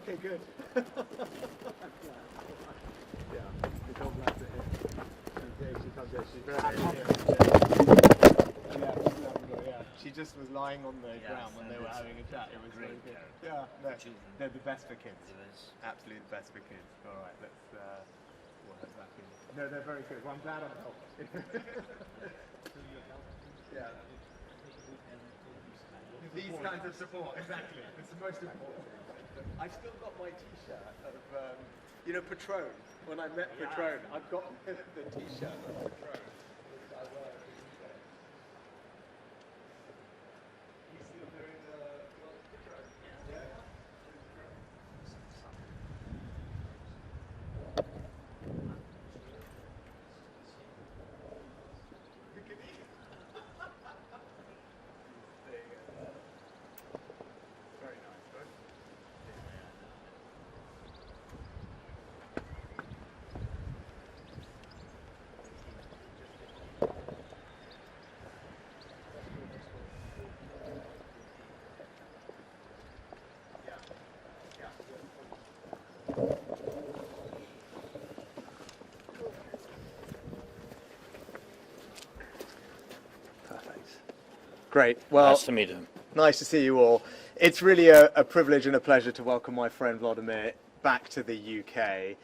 Okay, good. Yeah, the dog loves it here. She comes here, she's very yeah. She just was lying on the ground when they were having a chat. It was very good. Yeah, they're the best for kids. Absolutely the best for kids. All right, let's. What has that been? No, they're very good. Well, I'm glad I'm helping. Yeah. These kinds of support, exactly. It's the most important thing. I've still got my T-shirt of, Patron. When I met Patron, I've got the T-shirt of Patron. Which I wear every weekend. He's still doing Patron? Yeah. Very nice, right? Perfect. Great. Well, Nice to meet you. Nice to see you all. It's really a privilege and a pleasure to welcome my friend Volodymyr back to the UK.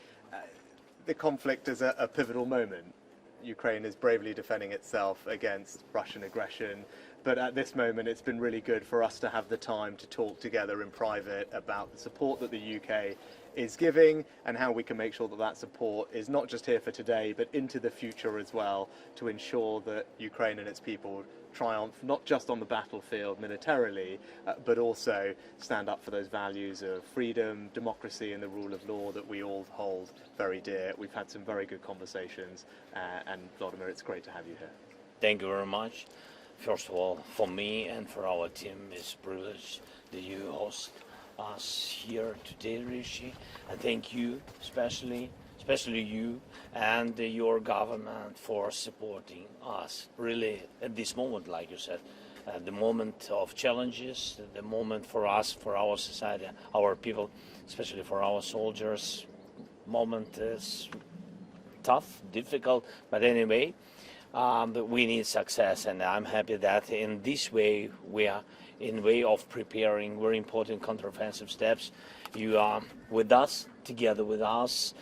The conflict is a pivotal moment. Ukraine is bravely defending itself against Russian aggression, but at this moment it's been really good for us to have the time to talk together in private about the support that the UK is giving and how we can make sure that that support is not just here for today but into the future as well, to ensure that Ukraine and its people triumph not just on the battlefield militarily but also stand up for those values of freedom, democracy and the rule of law that we all hold very dear. We've had some very good conversations and Volodymyr, it's great to have you here. Thank you very much. First of all, for me and for our team, it's a privilege that you host us here today, Rishi. And thank you, especially you and your government for supporting us. Really, at this moment, like you said, the moment of challenges, the moment for us, for our society, our people, especially for our soldiers, moment is tough, difficult, but anyway, we need success, and I'm happy that in this way we are in way of preparing very important counteroffensive steps. You are with us, together with us,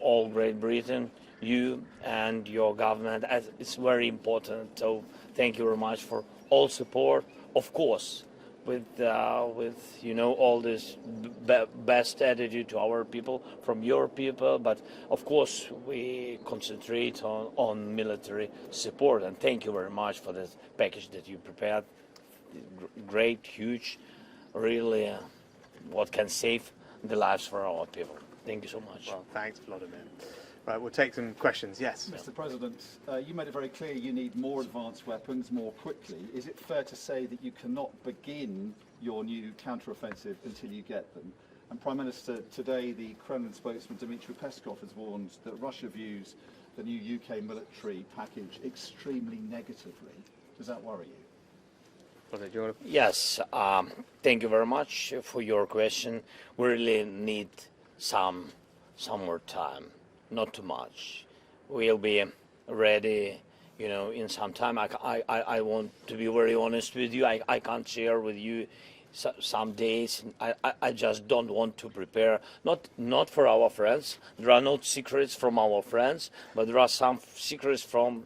all Great Britain, you and your government. It's very important. So thank you very much for all support. Of course, with all this best attitude to our people from your people, but of course we concentrate on military support, and thank you very much for this package that you prepared. Great, huge, really what can save the lives for our people. Thank you so much. Well, thanks, Volodymyr. Right, we'll take some questions. Yes. Mr. President, you made it very clear you need more advanced weapons more quickly. Is it fair to say that you cannot begin your new counteroffensive until you get them? And Prime Minister, today the Kremlin spokesman Dmitry Peskov has warned that Russia views the new UK military package extremely negatively. Does that worry you? Yes, thank you very much for your question. We really need some more time, not too much. We'll be ready, in some time. I want to be very honest with you. I can't share with you some days. I just don't want to prepare, not for our friends. There are no secrets from our friends, but there are some secrets from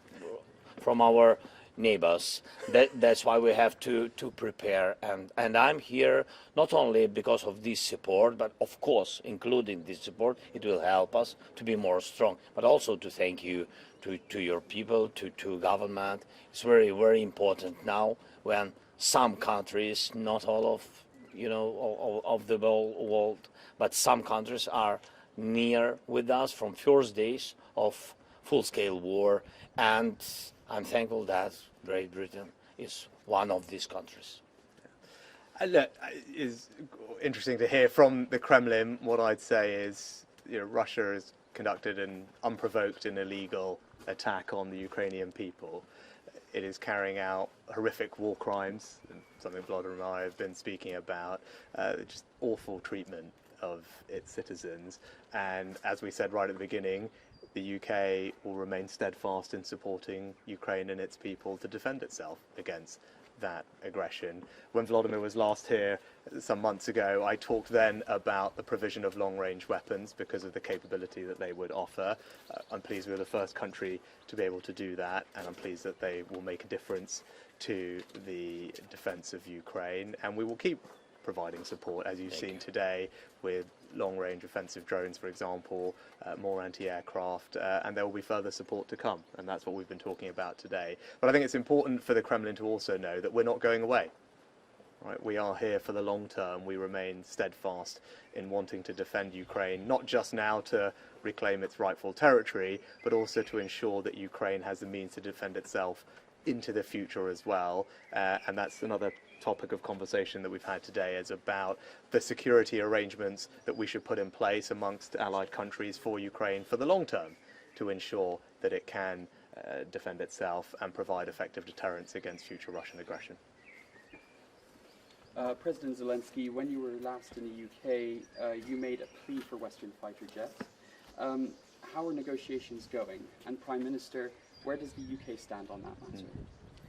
our neighbors. That's why we have to prepare, and I'm here not only because of this support, but of course including this support it will help us to be more strong, but also to thank you to your people, to government. It's very, very important now when some countries, not all of the world, but some countries are near with us from first days of full-scale war, and I'm thankful that Great Britain is one of these countries. Look, it's interesting to hear from the Kremlin. What I'd say is, Russia has conducted an unprovoked and illegal attack on the Ukrainian people. It is carrying out horrific war crimes, something Volodymyr and I have been speaking about, just awful treatment of its citizens. And as we said right at the beginning, the UK will remain steadfast in supporting Ukraine and its people to defend itself against that aggression. When Volodymyr was last here some months ago, I talked then about the provision of long-range weapons because of the capability that they would offer. I'm pleased we're the first country to be able to do that, and I'm pleased that they will make a difference to the defence of Ukraine, and we will keep providing support, as you've seen today, with long-range offensive drones, for example, more anti-aircraft, and there will be further support to come, and that's what we've been talking about today. But I think it's important for the Kremlin to also know that we're not going away. Right? We are here for the long term. We remain steadfast in wanting to defend Ukraine, not just now to reclaim its rightful territory, but also to ensure that Ukraine has the means to defend itself into the future as well. And that's another topic of conversation that we've had today, is about the security arrangements that we should put in place amongst allied countries for Ukraine for the long term to ensure that it can defend itself and provide effective deterrence against future Russian aggression. President Zelenskyy, when you were last in the UK, you made a plea for Western fighter jets. How are negotiations going? And Prime Minister, where does the UK stand on that matter?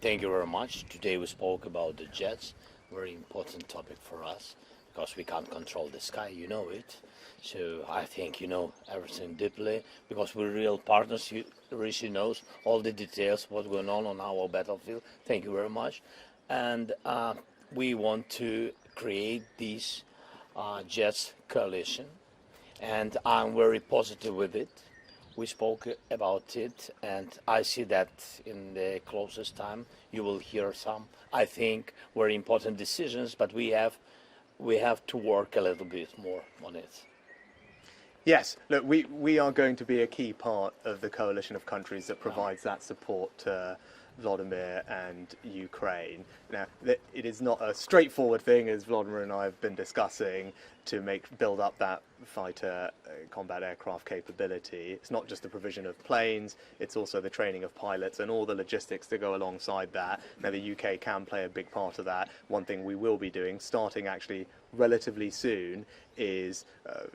Thank you very much. Today we spoke about the jets, very important topic for us, because we can't control the sky, you know it. So I think you know everything deeply, because we're real partners. Rishi knows all the details, what's going on our battlefield. Thank you very much. And we want to create this jets coalition, and I'm very positive with it. We spoke about it, and I see that in the closest time you will hear some, I think, very important decisions, but we have to work a little bit more on it. Yes, look, we are going to be a key part of the coalition of countries that provides that support to Volodymyr and Ukraine. Now, it is not a straightforward thing, as Volodymyr and I have been discussing, to build up that fighter combat aircraft capability. It's not just the provision of planes, it's also the training of pilots and all the logistics to go alongside that. Now, the UK can play a big part of that. One thing we will be doing, starting actually relatively soon, is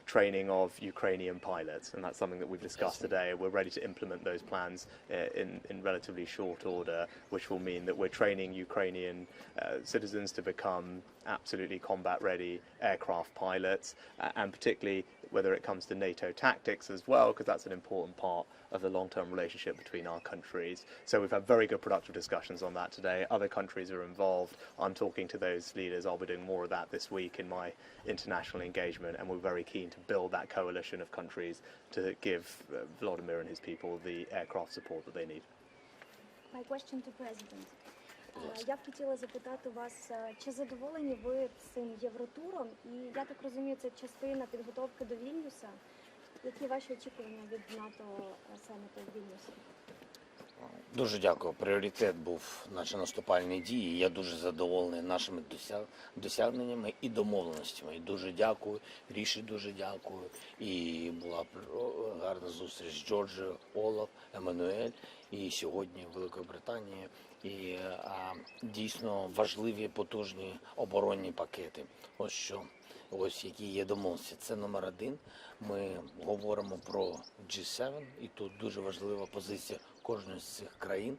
training of Ukrainian pilots, and that's something that we've discussed today. We're ready to implement those plans in relatively short order, which will mean that we're training Ukrainian citizens to become absolutely combat-ready aircraft pilots, and particularly whether it comes to NATO tactics as well, because that's an important part of the long-term relationship between our countries. So we've had very good productive discussions on that today. Other countries are involved. I'm talking to those leaders. I'll be doing more of that this week in my international engagement, and we're very keen to build that coalition of countries to give Volodymyr and his people the aircraft support that they need. My question to President. Я б хотіла запитати вас, чи задоволені ви цим Євротуром? І я так розумію, це частина підготовки до Вільнюса. Які ваші очікування від НАТО саміту в Вільнюсі? Дуже дякую. Пріоритет був наші наступальні дії. Я дуже задоволений нашими досягненнями і домовленостями. І дуже дякую, Ріші дуже дякую. І була гарна зустріч з Джорджією, Олаф, Еммануель і сьогодні в Великої Британії. І дійсно важливі, потужні оборонні пакети. Ось які є домовленості. Це номер один. Ми говоримо про G7, і тут дуже важлива позиція кожної з цих країн.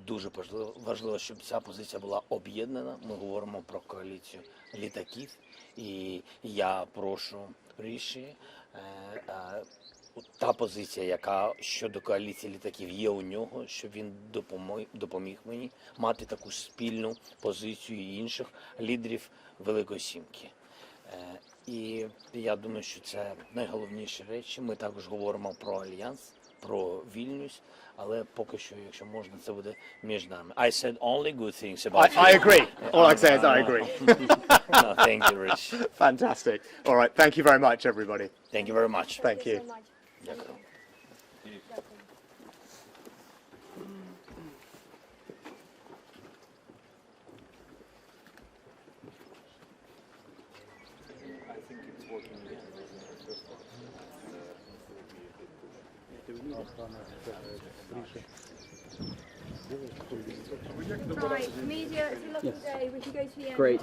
Дуже важливо, щоб ця позиція була об'єднана. Ми говоримо про коаліцію літаків. І я прошу Ріші, та позиція, яка щодо коаліції літаків є у нього, щоб він допоміг мені мати таку спільну позицію і інших лідерів Великої Сімки. І я думаю, що це найголовніші речі. Ми також говоримо про Альянс, про Вільнюс, але поки що, якщо можна, це буде між нами. I said only good things about I agree. All I say is I agree. No, thank you, Rich. Fantastic. All right, thank you very much, everybody. Thank you very much. Thank you. So much. Дякую. Дякую. I think it's working again. Right, media, it's a lovely day. We can go to the end. Great.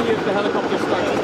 any of the helicopter strikes